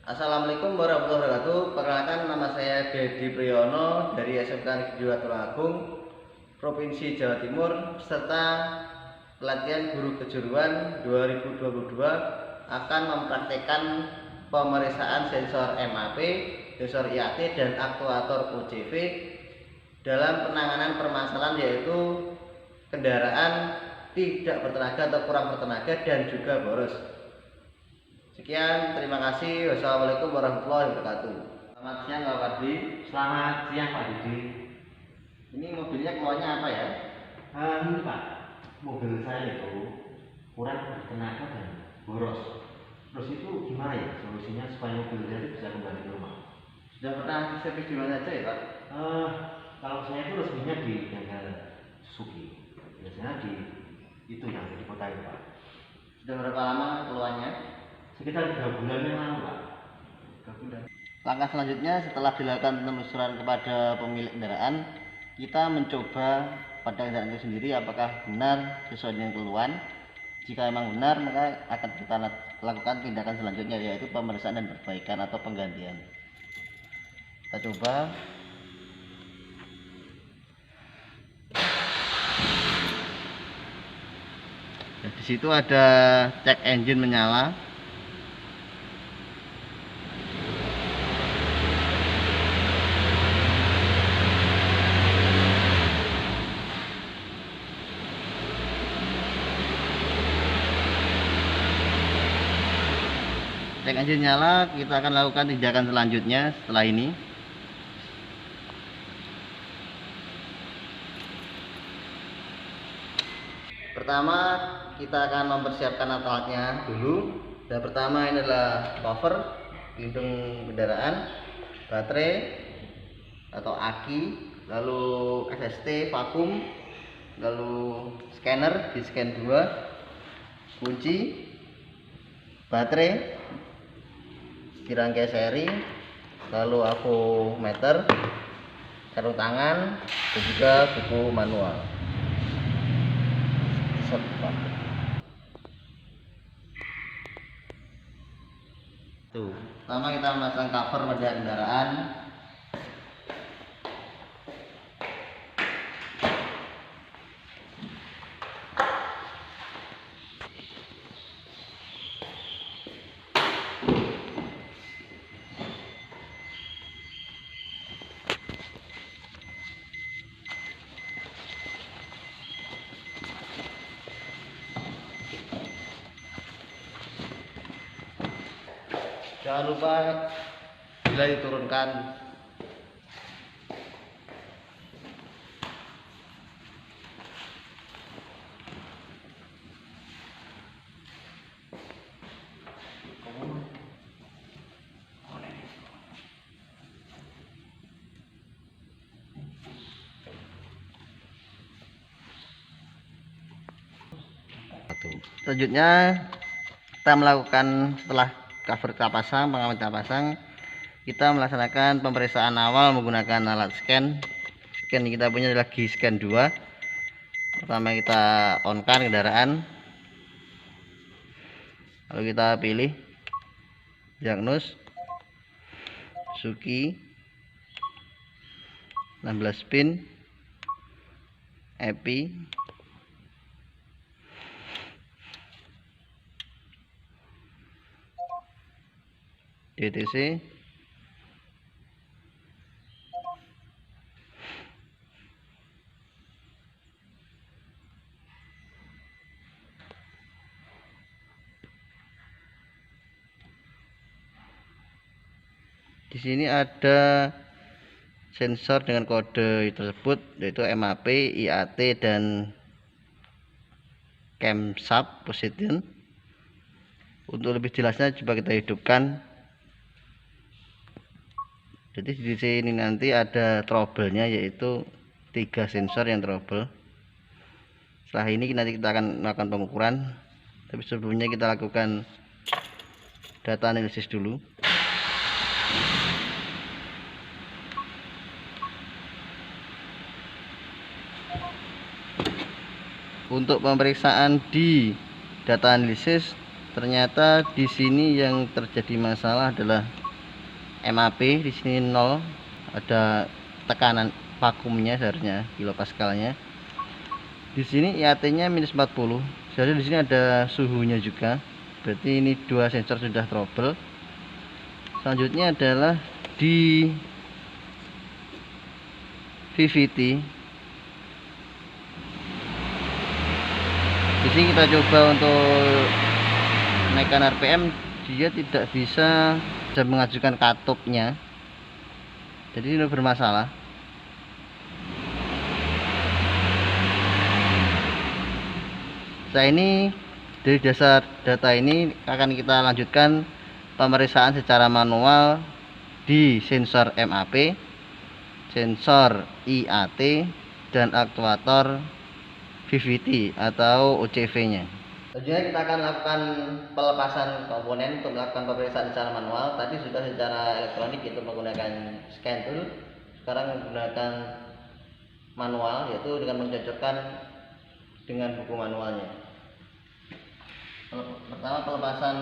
Assalamualaikum warahmatullahi wabarakatuh. Perkenalkan, nama saya Dedi Priyono dari SMK Negeri 2 Tulungagung, Provinsi Jawa Timur, peserta pelatihan guru kejuruan 2022 akan mempraktekkan pemeriksaan sensor MAP, sensor IAT, dan aktuator UCV dalam penanganan permasalahan yaitu kendaraan tidak bertenaga atau kurang bertenaga dan juga boros. Sekian, terima kasih. Wassalamualaikum warahmatullahi wabarakatuh. Selamat siang Pak Fardi. Selamat siang Pak Didi. Ini mobilnya keluarnya apa ya? Ini Pak, mobil saya itu kurang bertenaga dan boros. Terus itu gimana ya solusinya supaya mobil saya itu bisa kembali ke rumah? Sudah pernah servis di mana aja ya Pak? Kalau saya itu resminya di bengkel Suzuki. Biasanya di itu yang di kota itu Pak. Sudah berapa lama keluarnya? Sekitar 3 bulan yang lalu Pak. 3 bulan. Langkah selanjutnya setelah dilakukan penelusuran kepada pemilik kendaraan, kita mencoba pada kendaraan itu sendiri apakah benar sesuai dengan keluhan. Jika memang benar, maka akan kita lakukan tindakan selanjutnya, yaitu pemeriksaan dan perbaikan atau penggantian. Kita coba. Nah, di situ ada cek engine menyala. Cek engine nyala, kita akan lakukan tindakan selanjutnya setelah ini. Pertama, kita akan mempersiapkan alat-alatnya dulu. Dan pertama ini adalah cover pelindung kendaraan, baterai atau aki, lalu SST vakum, lalu scanner di scan 2, kunci, baterai, rangkai seri, lalu avometer, sarung tangan, dan juga buku manual. Tuh, pertama kita memasang cover pada kendaraan. Jangan lupa bila diturunkan. Selanjutnya kita melakukan setelah cover kita pasang, pengaman kita pasang, kita melaksanakan pemeriksaan awal menggunakan alat scan. Scan kita punya adalah G-Scan 2. Pertama kita on-kan kendaraan, lalu kita pilih diagnos Suzuki 16 pin EPI, DTC, di sini ada sensor dengan kode tersebut, yaitu MAP, IAT, dan camshaft position. Untuk lebih jelasnya coba kita hidupkan. Jadi di sini nanti ada trouble-nya, yaitu 3 sensor yang trouble. Setelah ini nanti kita akan melakukan pengukuran, tapi sebelumnya kita lakukan data analisis dulu. Untuk pemeriksaan di data analisis ternyata di sini yang terjadi masalah adalah MAP. Di sini 0, ada tekanan vakumnya seharusnya kilopaskalnya. Di sini IAT-nya minus 40. Jadi di sini ada suhunya juga. Berarti ini dua sensor sudah trouble. Selanjutnya adalah di VVT. Di sini kita coba untuk menaikkan RPM, dia tidak bisa mengajukan katupnya. Jadi ini bermasalah. Nah, ini dari dasar data ini akan kita lanjutkan pemeriksaan secara manual di sensor MAP, sensor IAT, dan aktuator VVT atau OCV nya. Selanjutnya kita akan lakukan pelepasan komponen untuk melakukan pemeriksaan secara manual. Tadi sudah secara elektronik, yaitu menggunakan scan tool. Sekarang menggunakan manual, yaitu dengan mencocokkan dengan buku manualnya. Pertama, pelepasan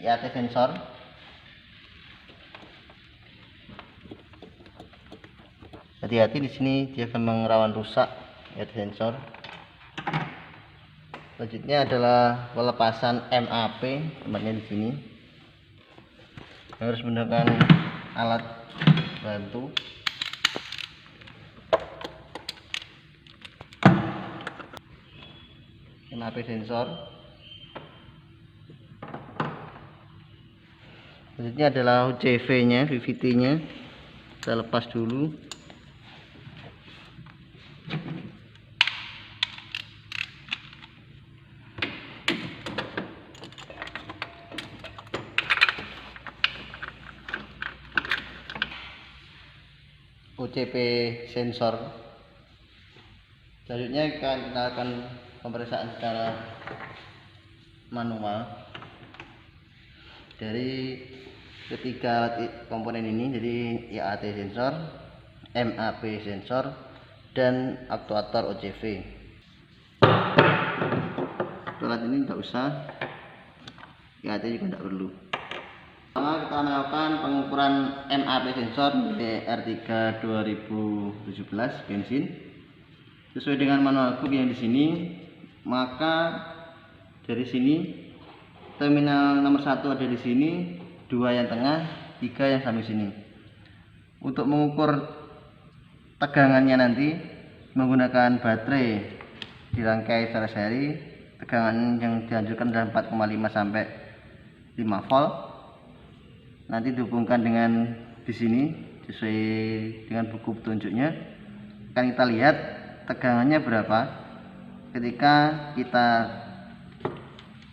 IAT sensor. Hati-hati, di sini dia akan rawan rusak IAT sensor. Selanjutnya adalah pelepasan MAP, tempatnya di sini. Harus menggunakan alat bantu. MAP sensor. Selanjutnya adalah OCV-nya, VVT-nya. Kita lepas dulu. OCP sensor. Selanjutnya kita akan pemeriksaan secara manual dari ketiga alat komponen ini, jadi IAT sensor, MAP sensor, dan aktuator OCV. Alat ini tidak usah, IAT juga tidak perlu. Pertama, kita melakukan pengukuran MAP sensor R3 2017 bensin sesuai dengan manual book yang di sini. Maka dari sini terminal nomor 1 ada di sini, 2 yang tengah, 3 yang samping sini. Untuk mengukur tegangannya nanti menggunakan baterai dirangkai secara seri. Tegangan yang dianjurkan adalah 4,5 sampai 5 volt. Nanti dihubungkan dengan di sini sesuai dengan buku petunjuknya. Akan kita lihat tegangannya berapa ketika kita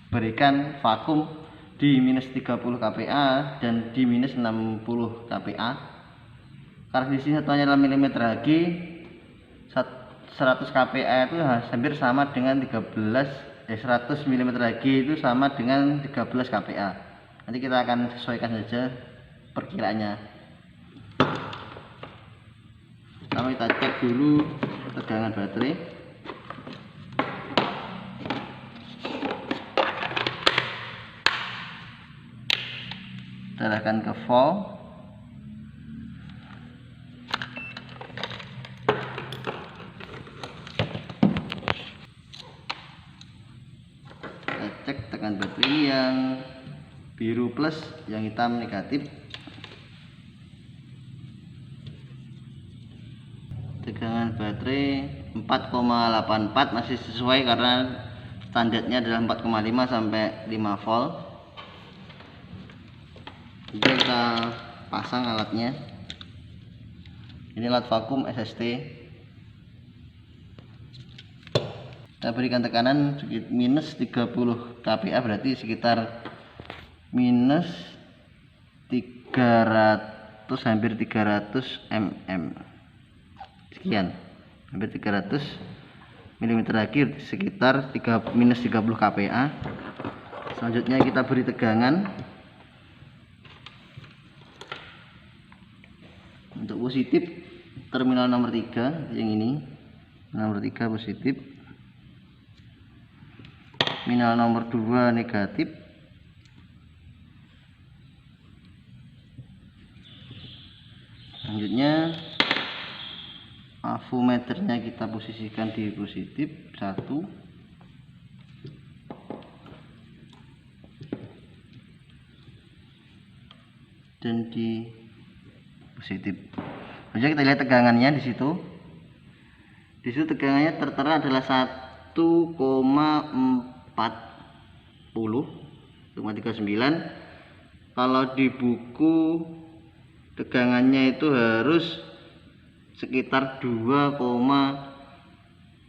berikan vakum di minus 30 kPa dan di minus 60 kPa. Karena di sini satuannya adalah milimeter Hg, 100 kPa itu hampir sama dengan 100 mm Hg itu sama dengan 13 kPa. Nanti kita akan sesuaikan saja perkiraannya. Pertama kita cek dulu tegangan baterai. Kita arahkan ke volt. Kita cek tegangan baterai yang biru plus, yang hitam negatif. Tegangan baterai 4,84 masih sesuai karena standarnya adalah 4,5 sampai 5 volt. Jadi kita pasang alatnya. Ini alat vakum SST. Kita berikan tekanan minus 30 kPa, berarti sekitar minus 300, hampir 300 mm. Sekian, hampir 300 mm Hg, sekitar minus 30 kPa. Selanjutnya kita beri tegangan. Untuk positif terminal nomor 3 yang ini, nomor 3 positif. Terminal nomor 2 negatif. Selanjutnya avometernya kita posisikan di positif 1, dan di positif. Selanjutnya kita lihat tegangannya di situ. Di situ tegangannya tertera adalah 1,39. Kalau di buku tegangannya itu harus sekitar 2,86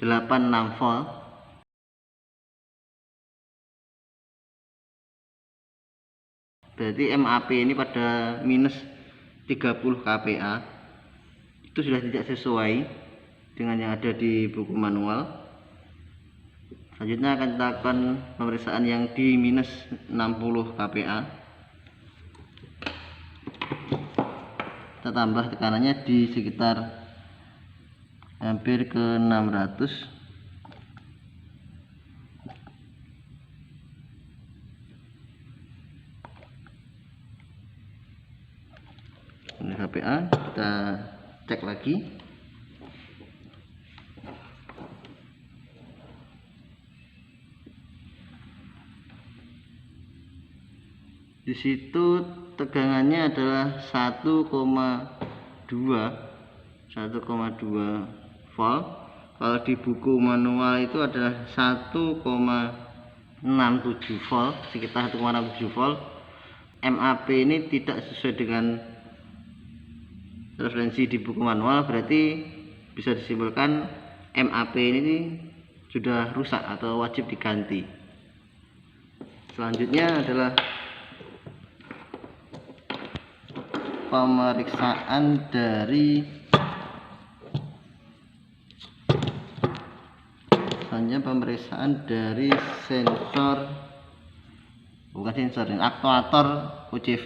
volt. Berarti MAP ini pada minus 30 kPa itu sudah tidak sesuai dengan yang ada di buku manual. Selanjutnya akan kita lakukan pemeriksaan yang di minus 60 kPa. Kita tambah tekanannya di sekitar hampir ke 600. Ini kPa, kita cek lagi. Di situ tegangannya adalah 1,2 volt. Kalau di buku manual itu adalah 1,67 volt, sekitar 1,67 volt. MAP ini tidak sesuai dengan referensi di buku manual, berarti bisa disimpulkan MAP ini sudah rusak atau wajib diganti. Selanjutnya adalah pemeriksaan dari aktuator UCV.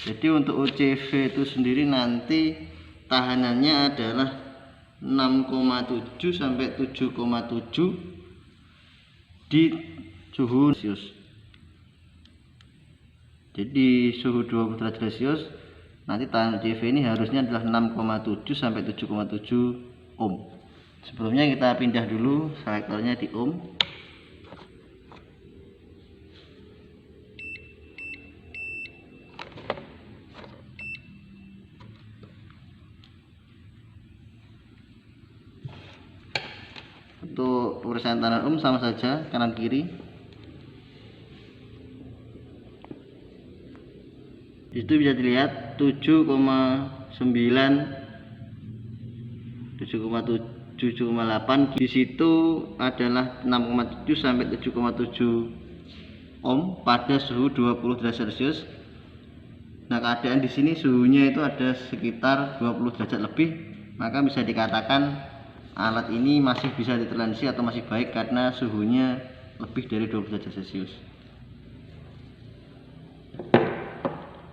Jadi untuk UCV itu sendiri nanti tahanannya adalah 6,7 sampai 7,7 di suhu Celcius. Jadi suhu 20 derajat Celcius, nanti tahanan UCV ini harusnya adalah 6,7 sampai 7,7 ohm. Sebelumnya kita pindah dulu selektornya di ohm. Untuk pemeriksaan tahanan ohm sama saja, kanan kiri. Di situ bisa dilihat 7,9, 7,8. Di situ adalah 6,7 sampai 7,7 ohm pada suhu 20 derajat Celcius. Nah, keadaan di sini suhunya itu ada sekitar 20 derajat lebih, maka bisa dikatakan alat ini masih bisa ditoleransi atau masih baik karena suhunya lebih dari 20 derajat Celcius.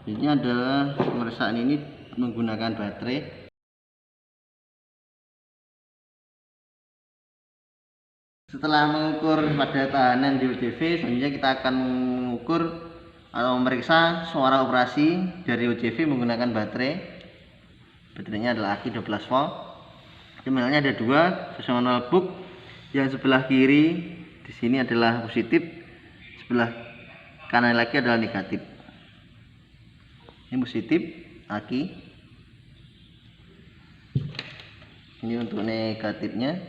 Ini adalah pemeriksaan ini menggunakan baterai. Setelah mengukur pada tahanan di UCV, selanjutnya kita akan mengukur atau memeriksa suara operasi dari UCV menggunakan baterai. Baterainya adalah aki 12 volt. Terminalnya ada dua sesuai manual book. Yang sebelah kiri di sini adalah positif, sebelah kanan lagi adalah negatif. Ini positif aki. Ini untuk negatifnya.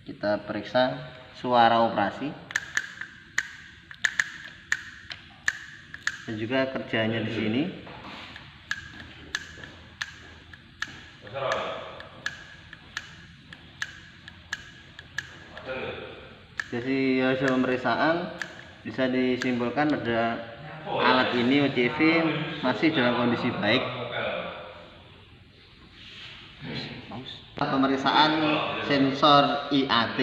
Kita periksa suara operasi dan juga kerjanya di sini. Dari hasil pemeriksaan bisa disimpulkan pada alat ini UCV masih dalam kondisi baik. Pemeriksaan sensor IAT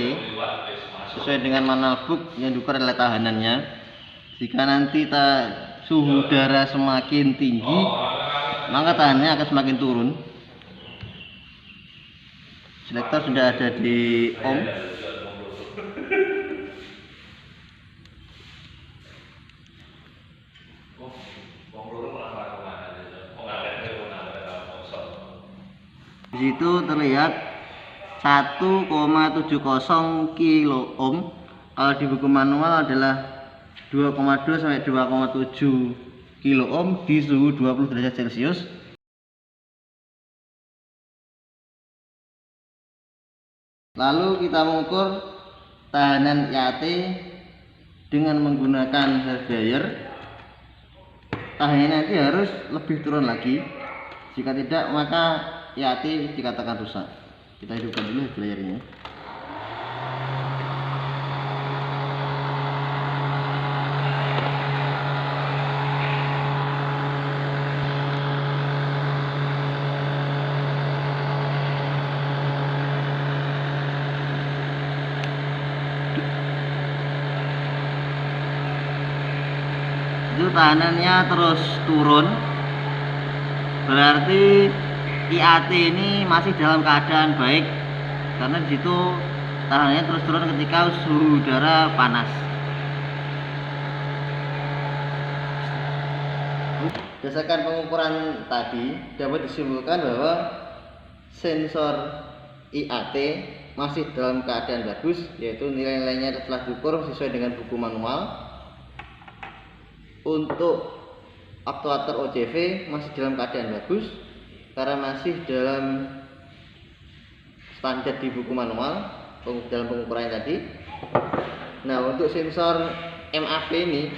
sesuai dengan manual book yang diukur adalah tahanannya. Jika nanti suhu udara semakin tinggi, maka tahanannya akan semakin turun. Selektor sudah ada di ohm. Di situ terlihat 1,70 kilo ohm. Kalau di buku manual adalah 2,2 sampai 2,7 kilo ohm di suhu 20 derajat Celcius. Lalu kita mengukur tahanan IAT dengan menggunakan hairdryer. Tahanannya nanti harus lebih turun lagi. Jika tidak, maka IAT dikatakan rusak. Kita hidupkan dulu hairdryernya. Itu tahanannya terus turun, berarti IAT ini masih dalam keadaan baik karena di situ tahanannya terus turun ketika suhu udara panas. Berdasarkan pengukuran tadi dapat disimpulkan bahwa sensor IAT masih dalam keadaan bagus, yaitu nilai-nilainya telah diukur sesuai dengan buku manual. Untuk aktuator OCV masih dalam keadaan bagus karena masih dalam standar di buku manual dalam pengukuran tadi. Nah, untuk sensor MAP ini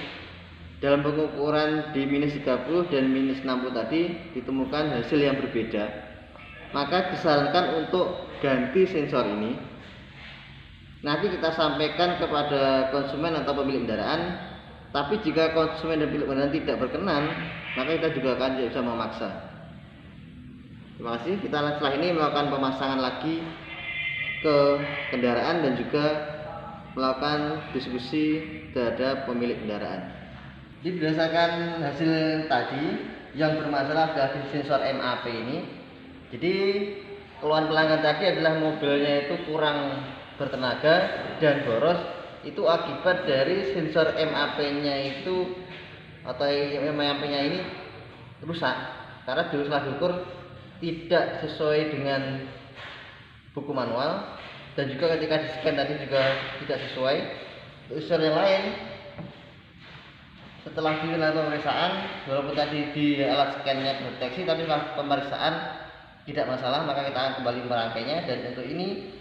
dalam pengukuran di minus 30 dan minus 60 tadi ditemukan hasil yang berbeda. Maka disarankan untuk ganti sensor ini. Nanti kita sampaikan kepada konsumen atau pemilik kendaraan. Tapi jika konsumen dan pemilik kendaraan tidak berkenan, maka kita juga akan tidak bisa memaksa. Terima kasih. Kita setelah ini melakukan pemasangan lagi ke kendaraan dan juga melakukan diskusi terhadap pemilik kendaraan. Jadi berdasarkan hasil tadi yang bermasalah adalah di sensor MAP ini. Jadi keluhan pelanggan tadi adalah mobilnya itu kurang bertenaga dan boros. Itu akibat dari sensor MAP-nya itu atau MAP-nya ini rusak karena setelah diukur tidak sesuai dengan buku manual dan juga ketika di scan tadi juga tidak sesuai. Unsur yang lain setelah dilakukan pemeriksaan, walaupun tadi di alat scan-nya terdeteksi, tapi setelah pemeriksaan tidak masalah, maka kita akan kembali merangkainya dan untuk ini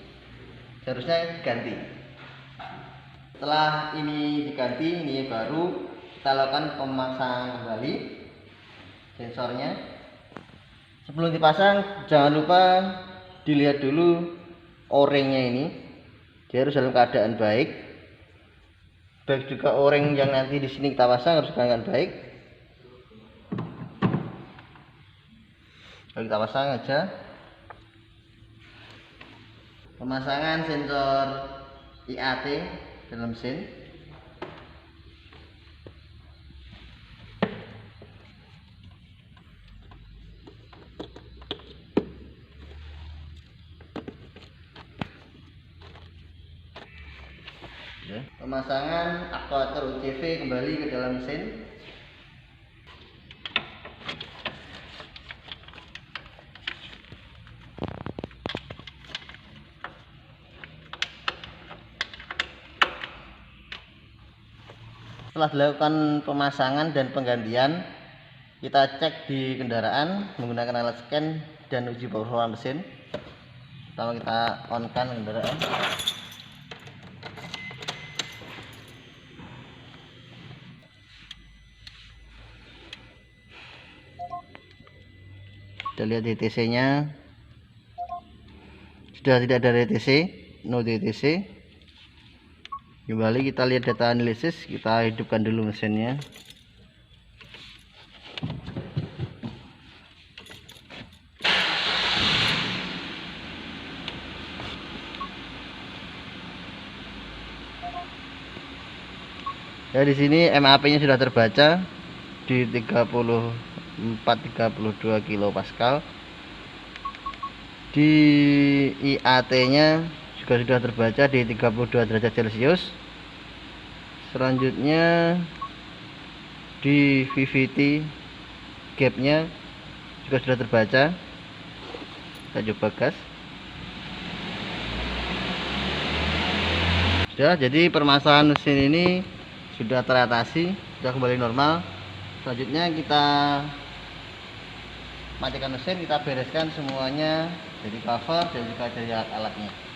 seharusnya ganti. Setelah ini diganti, ini baru kita lakukan pemasangan kembali sensornya. Sebelum dipasang, jangan lupa dilihat dulu o-ringnya ini. Dia harus dalam keadaan baik. Baik juga o-ring yang nanti di sini kita pasang harus dalam keadaan baik. Lalu kita pasang aja. Pemasangan sensor IAT dalam mesin. Pemasangan aktuator UCV kembali ke dalam mesin. Setelah dilakukan pemasangan dan penggantian, kita cek di kendaraan menggunakan alat scan dan uji performa mesin. Pertama kita on-kan kendaraan. Kita lihat DTC-nya sudah tidak ada DTC, no DTC. Kembali kita lihat data analisis, kita hidupkan dulu mesinnya. Ya, di sini MAP-nya sudah terbaca di 34-32 kilo Pascal. Di IAT nya juga sudah terbaca di 32 derajat Celcius. Selanjutnya di VVT gap nya juga sudah terbaca. Kita coba gas. Sudah, jadi permasalahan mesin ini sudah teratasi, sudah kembali normal. Selanjutnya kita matikan mesin, kita bereskan semuanya dari cover dan juga dari alat-alatnya.